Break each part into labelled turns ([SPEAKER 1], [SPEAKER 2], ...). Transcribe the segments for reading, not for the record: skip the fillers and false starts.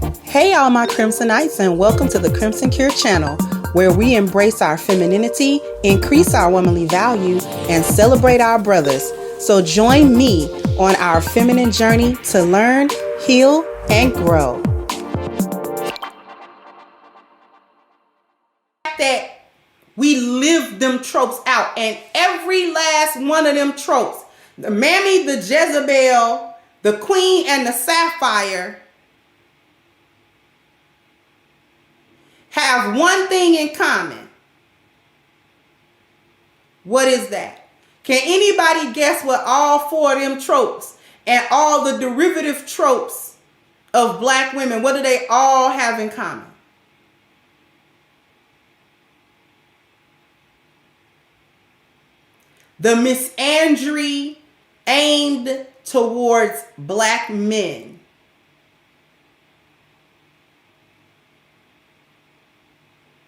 [SPEAKER 1] Hey all my Crimsonites, and welcome to the Crimson Cure channel, where we embrace our femininity, increase our womanly value, and celebrate our brothers. So join me on our feminine journey to learn, heal, and grow. That we live them tropes out, and every last one of them tropes, the Mammy, the Jezebel, the Queen, and the Sapphire, have one thing in common. What is that? Can anybody guess what all four of them tropes and all the derivative tropes of black women, what do they all have in common? The misandry aimed towards black men.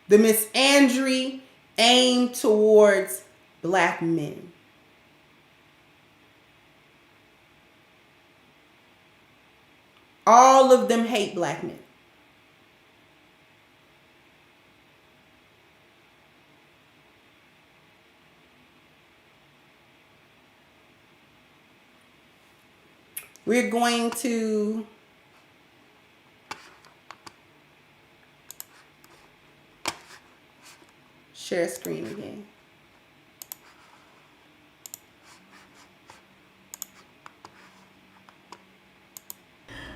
[SPEAKER 1] The misandry aimed towards black men. All of them hate black men. We're going to share screen again.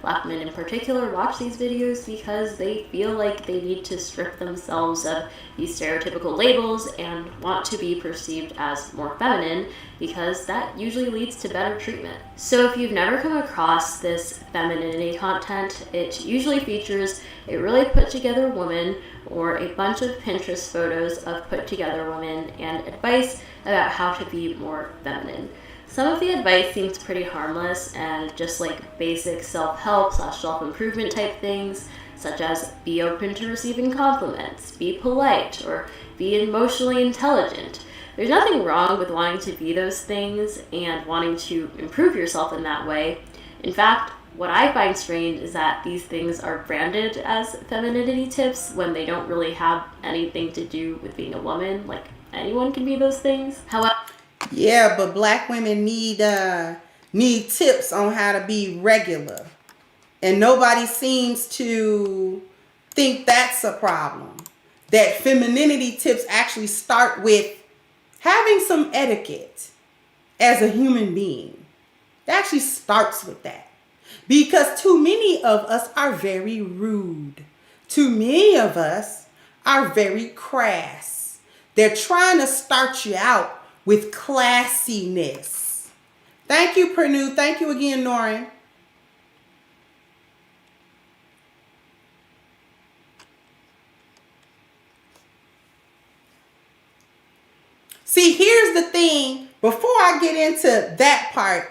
[SPEAKER 2] Black men in particular watch these videos because they feel like they need to strip themselves of these stereotypical labels and want to be perceived as more feminine, because that usually leads to better treatment. So if you've never come across this femininity content, it usually features a really put together woman or a bunch of Pinterest photos of put together women and advice about how to be more feminine. Some of the advice seems pretty harmless and just like basic self-help / self-improvement type things, such as be open to receiving compliments, be polite, or be emotionally intelligent. There's nothing wrong with wanting to be those things and wanting to improve yourself in that way. In fact, what I find strange is that these things are branded as femininity tips when they don't really have anything to do with being a woman. Like, anyone can be those things. However,
[SPEAKER 1] yeah, but black women need tips on how to be regular. And nobody seems to think that's a problem. That femininity tips actually start with having some etiquette as a human being. It actually starts with that. Because too many of us are very rude. Too many of us are very crass. They're trying to start you out with classiness. Thank you, Pernu. Thank you again, Noreen. See, here's the thing. Before I get into that part,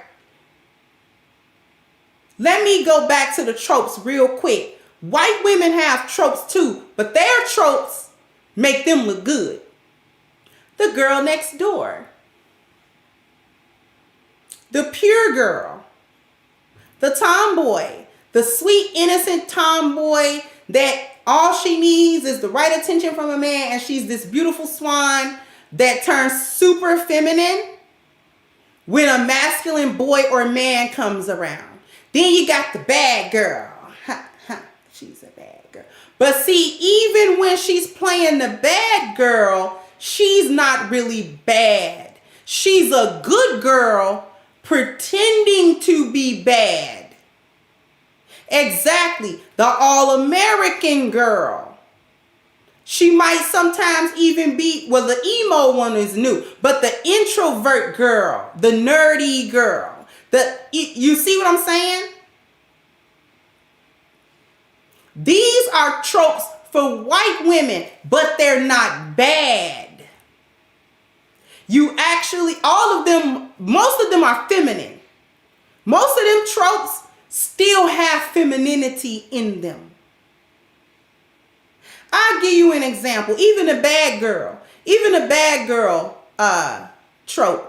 [SPEAKER 1] let me go back to the tropes real quick. White women have tropes too, but their tropes make them look good. The girl next door. The pure girl. The tomboy. The sweet, innocent tomboy that all she needs is the right attention from a man, and she's this beautiful swan that turns super feminine when a masculine boy or man comes around. Then you got the bad girl. She's a bad girl. But see, even when she's playing the bad girl, she's not really bad. She's a good girl pretending to be bad. Exactly. The all-American girl. She might sometimes even be, well, the emo one is new, but the introvert girl, the nerdy girl, you see what I'm saying? These are tropes for white women, but they're not bad. You actually, all of them, most of them are feminine. Most of them tropes still have femininity in them. I'll give you an example. Even the bad girl trope.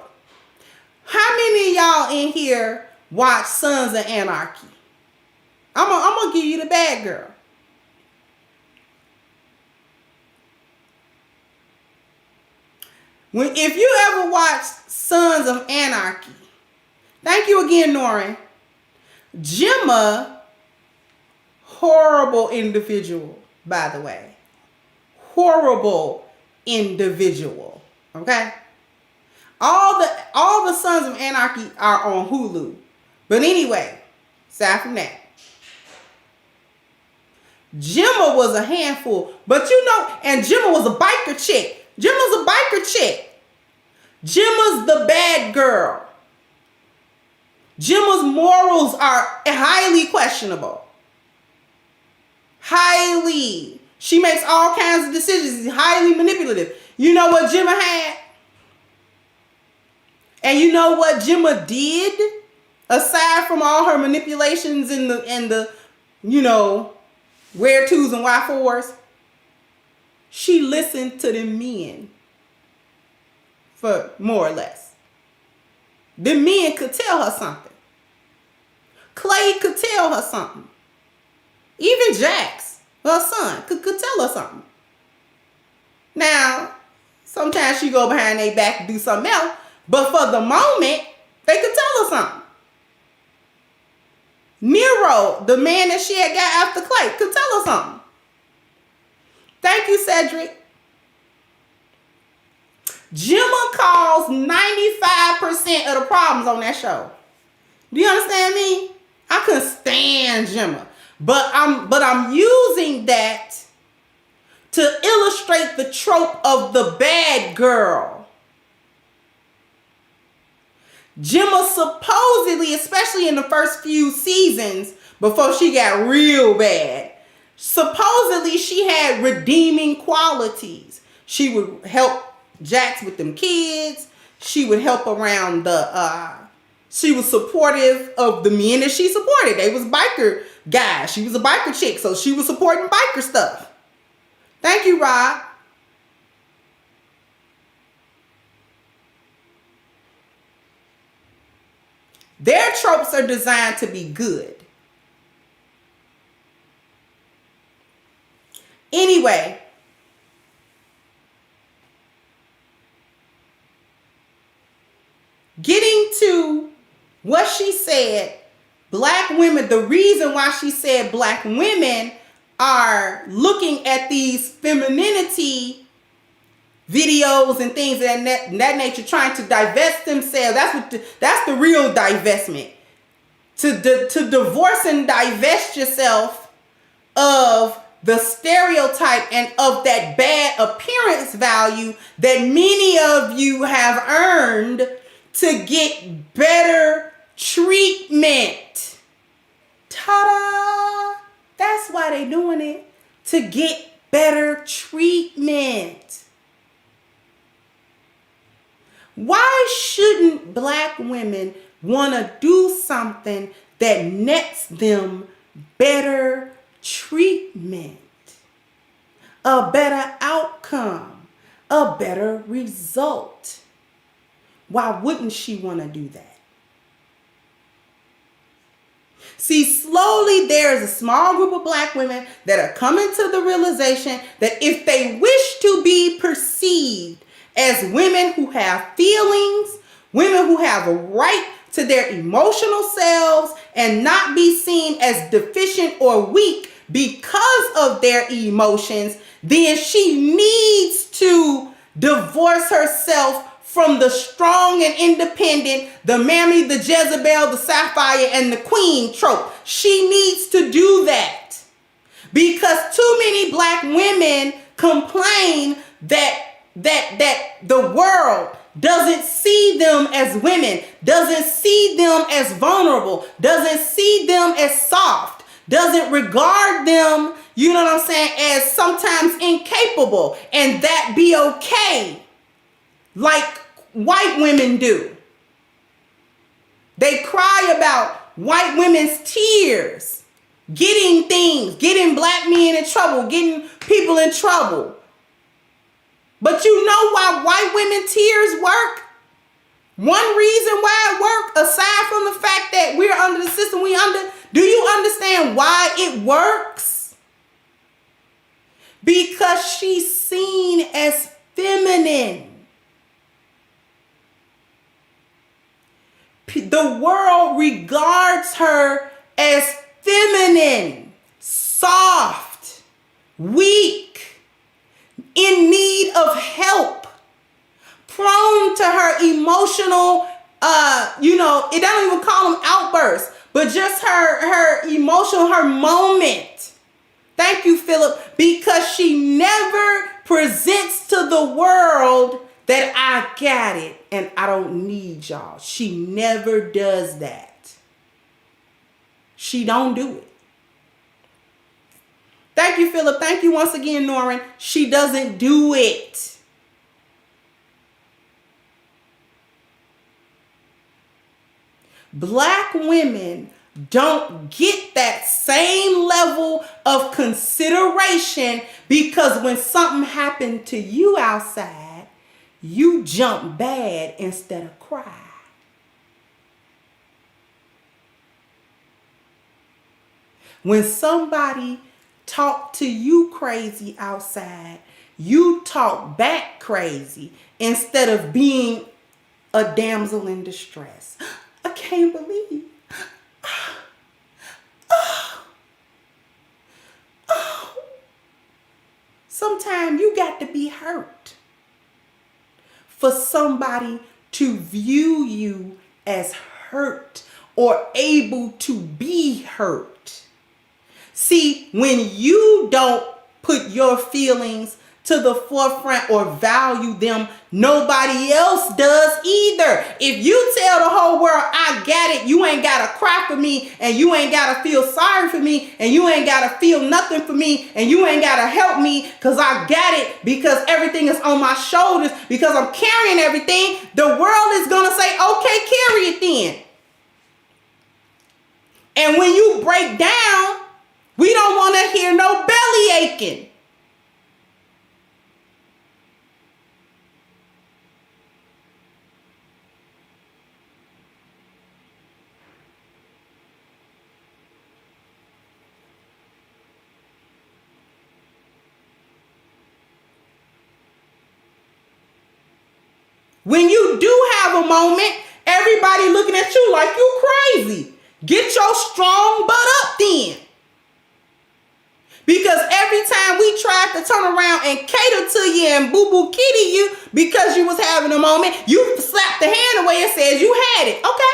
[SPEAKER 1] How many of y'all in here watch Sons of Anarchy? I'm gonna give you the bad girl. If you ever watched Sons of Anarchy, thank you again, Norrin. Gemma, horrible individual, by the way. Horrible individual. Okay? All the Sons of Anarchy are on Hulu. But anyway, aside from that, Gemma was a handful. But you know, and Gemma was a biker chick. Gemma's a biker chick. Gemma's the bad girl. Gemma's morals are highly questionable. Highly. She makes all kinds of decisions. Highly manipulative. You know what Gemma had? And you know what Gemma did? Aside from all her manipulations and the you know, where twos and why fours, she listened to the men. For more or less. The men could tell her something. Clay could tell her something. Even Jax, her son, could tell her something. Now, sometimes she go behind their back and do something else, but for the moment, they could tell her something. Nero, the man that she had got after Clay, could tell her something. Thank you, Cedric. Gemma caused 95% of the problems on that show. Do you understand me? I couldn't stand Gemma. But I'm using that to illustrate the trope of the bad girl. Gemma supposedly, especially in the first few seasons before she got real bad, supposedly she had redeeming qualities. She would help Jax with them kids. She would help around she was supportive of the men that she supported. They was biker guys. She was a biker chick, so she was supporting biker stuff. Thank you, Rob. Their tropes are designed to be good. Anyway, getting to what she said, black women, the reason why she said black women are looking at these femininity videos and things of that nature, trying to divest themselves. That's the real divestment. To divorce and divest yourself of the stereotype and of that bad appearance value that many of you have earned to get better treatment. Ta-da! That's why they doing it. To get better treatment. Why shouldn't black women want to do something that nets them better treatment? A better outcome. A better result. Why wouldn't she want to do that? See, slowly there is a small group of black women that are coming to the realization that if they wish to be perceived as women who have feelings, women who have a right to their emotional selves and not be seen as deficient or weak because of their emotions, then she needs to divorce herself from the strong and independent, the Mammy, the Jezebel, the Sapphire, and the Queen trope. She needs to do that. Because too many black women complain that the world doesn't see them as women, doesn't see them as vulnerable, doesn't see them as soft, doesn't regard them, you know what I'm saying, as sometimes incapable, and that be okay. Like white women do. They cry about white women's tears, getting things, getting black men in trouble, getting people in trouble. But you know why white women tears work? One reason why it work, aside from the fact that we're under the system we under, Do you understand why it works? Because she's seen as feminine. The world regards her as feminine, soft, weak, in need of help, prone to her emotional, it don't even call them outbursts, but just her emotional, her moment. Thank you, Philip, because she never presents to the world that I got it and I don't need y'all. She never does that. She don't do it. Thank you, Philip. Thank you once again, Norrin. She doesn't do it. Black women don't get that same level of consideration because when something happened to you outside, you jump bad instead of cry. When somebody talk to you crazy outside, you talk back crazy instead of being a damsel in distress. I can't believe. Sometimes you got to be hurt for somebody to view you as hurt or able to be hurt. See, when you don't put your feelings to the forefront or value them, nobody else does either. If you tell the whole world, I got it, you ain't got to cry for me, and you ain't got to feel sorry for me, and you ain't got to feel nothing for me, and you ain't got to help me because I got it, because everything is on my shoulders, because I'm carrying everything, the world is going to say, okay, carry it then. And when you break down, we don't want to hear no belly aching. When you do have a moment, everybody looking at you like you crazy. Get your strong butt up then. Because every time we tried to turn around and cater to you and boo-boo kitty you because you was having a moment, you slapped the hand away and said you had it. Okay.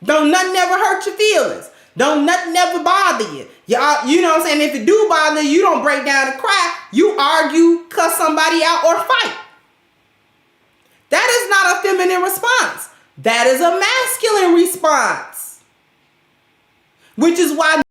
[SPEAKER 1] Don't nothing ever hurt your feelings. Don't nothing ever bother you. Y'all, you know what I'm saying? If it do bother you, you don't break down and cry. You argue, cuss somebody out, or fight. That is not a feminine response. That is a masculine response. Which is why